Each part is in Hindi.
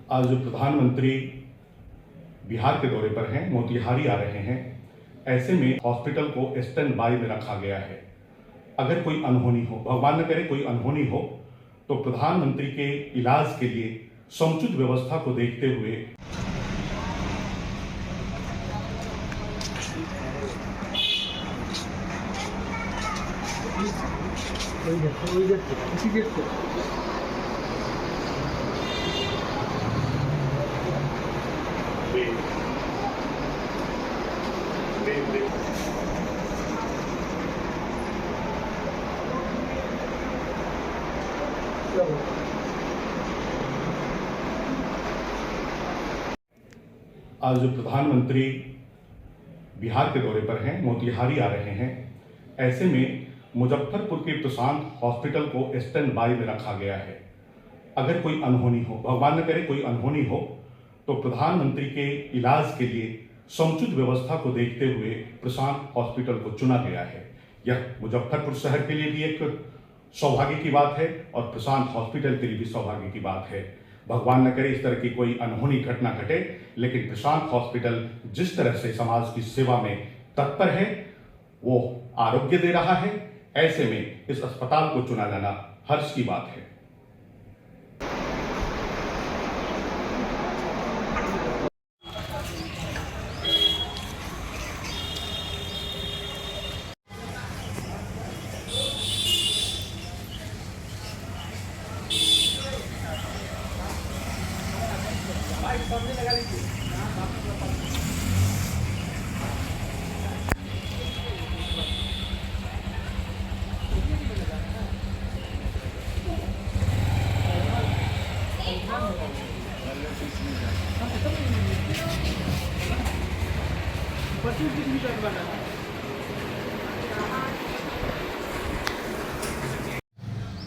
आज प्रधानमंत्री बिहार के दौरे पर हैं, मोतिहारी आ रहे हैं। ऐसे में हॉस्पिटल को स्टैंड बाय में रखा गया है। अगर कोई अनहोनी हो, भगवान न करे कोई अनहोनी हो, तो प्रधानमंत्री के इलाज के लिए समुचित व्यवस्था को देखते हुए आज प्रधानमंत्री बिहार के दौरे पर हैं, मोतिहारी आ रहे हैं। ऐसे में मुजफ्फरपुर के प्रशांत हॉस्पिटल को स्टैंड बाय में रखा गया है। अगर कोई अनहोनी हो, भगवान न करे कोई अनहोनी हो, तो प्रधानमंत्री के इलाज के लिए समुचित व्यवस्था को देखते हुए प्रशांत हॉस्पिटल को चुना गया है। यह मुजफ्फरपुर शहर के लिए भी एक सौभाग्य की बात है और प्रशांत हॉस्पिटल के लिए भी सौभाग्य की बात है। भगवान न करे इस तरह की कोई अनहोनी घटना घटे, लेकिन प्रशांत हॉस्पिटल जिस तरह से समाज की सेवा में तत्पर है, वो आरोग्य दे रहा है। ऐसे में इस अस्पताल को चुना जाना हर्ष की बात है।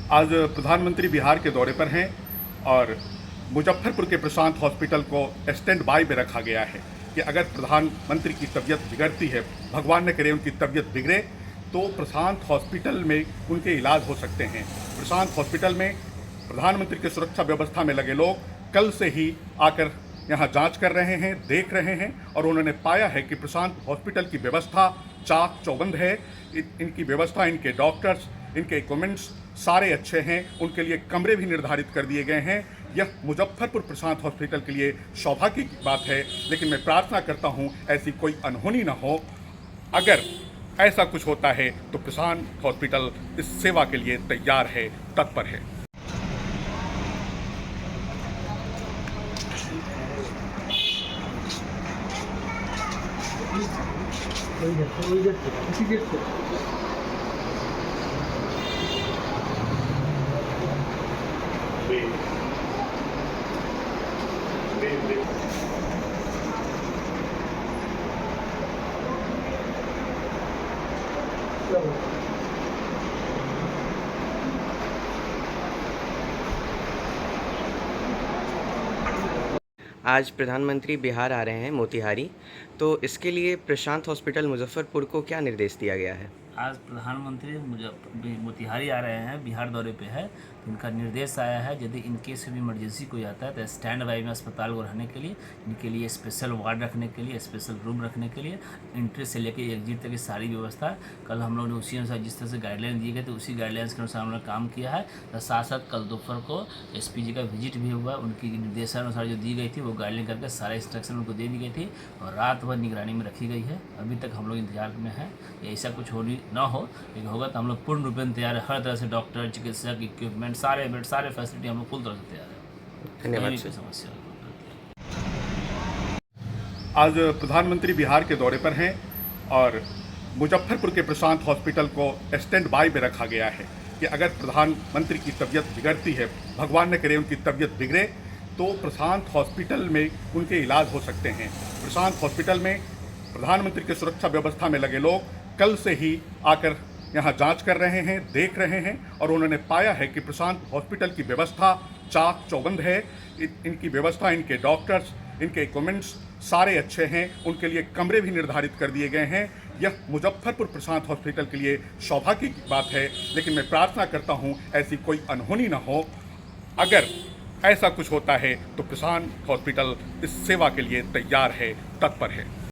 आज प्रधानमंत्री बिहार के दौरे पर हैं और मुजफ्फरपुर के प्रशांत हॉस्पिटल को स्टैंड बाय में रखा गया है कि अगर प्रधानमंत्री की तबीयत बिगड़ती है, भगवान न करे उनकी तबीयत बिगड़े, तो प्रशांत हॉस्पिटल में उनके इलाज हो सकते हैं। प्रशांत हॉस्पिटल में प्रधानमंत्री की सुरक्षा व्यवस्था में लगे लोग कल से ही आकर यहाँ जांच कर रहे हैं, देख रहे हैं और उन्होंने पाया है कि प्रशांत हॉस्पिटल की व्यवस्था चाक चौबंद है। इनकी व्यवस्था, इनके डॉक्टर्स, इनके इक्विपमेंट्स सारे अच्छे हैं। उनके लिए कमरे भी निर्धारित कर दिए गए हैं। यह मुजफ्फरपुर प्रशांत हॉस्पिटल के लिए सौभाग्य की बात है, लेकिन मैं प्रार्थना करता हूँ ऐसी कोई अनहोनी ना हो। अगर ऐसा कुछ होता है तो प्रशांत हॉस्पिटल इस सेवा के लिए तैयार है, तत्पर है। आज प्रधानमंत्री बिहार आ रहे हैं, मोतिहारी, तो इसके लिए प्रशांत हॉस्पिटल मुजफ्फरपुर को क्या निर्देश दिया गया है? आज प्रधानमंत्री मोतिहारी आ रहे हैं, बिहार दौरे पे है। तो इनका निर्देश आया है यदि इन केस भी इमरजेंसी कोई आता है तो स्टैंड बाई में अस्पताल को रहने के लिए, इनके लिए स्पेशल वार्ड रखने के लिए, स्पेशल रूम रखने के लिए, एंट्री से लेकर एग्जिट तक की सारी व्यवस्था। कल हम लोग ने उसी अनुसार जिस तरह से गाइडलाइन दिए गए थे उसी गाइडलाइंस के अनुसार हम लोग काम किया है। तो साथ साथ कल दोपहर को एसपी जी का विजिट भी हुआ। उनकी निर्देशानुसार जो दी गई थी वो गाइडलाइन करके सारे इंस्ट्रक्शन उनको दे दी गई थी और रात भर निगरानी में रखी गई है। अभी तक हम लोग इंतजार में हैं, ऐसा कुछ होनी ना हो, लेकिन होगा तो हम लोग पूर्ण रूप में तैयार है। हर तरह से डॉक्टर, चिकित्सक, इक्विपमेंट, सारे बेड, सारे फैसिलिटी हम लोग फुल तरह से तैयार है। धन्यवाद। कोई समस्या आज प्रधानमंत्री बिहार के दौरे पर हैं और मुजफ्फरपुर के प्रशांत हॉस्पिटल को स्टैंड बाय में रखा गया है कि अगर प्रधानमंत्री की तबीयत बिगड़ती है, भगवान न करे उनकी तबीयत बिगड़े, तो प्रशांत हॉस्पिटल में उनके इलाज हो सकते हैं। प्रशांत हॉस्पिटल में प्रधानमंत्री की सुरक्षा व्यवस्था में लगे लोग कल से ही आकर यहाँ जांच कर रहे हैं, देख रहे हैं और उन्होंने पाया है कि प्रशांत हॉस्पिटल की व्यवस्था चाक चौबंद है। इनकी व्यवस्था, इनके डॉक्टर्स, इनके इक्विपमेंट्स सारे अच्छे हैं। उनके लिए कमरे भी निर्धारित कर दिए गए हैं। यह मुजफ्फरपुर प्रशांत हॉस्पिटल के लिए सौभाग्य की बात है, लेकिन मैं प्रार्थना करता हूँ ऐसी कोई अनहोनी ना हो। अगर ऐसा कुछ होता है तो प्रशांत हॉस्पिटल इस सेवा के लिए तैयार है, तत्पर है।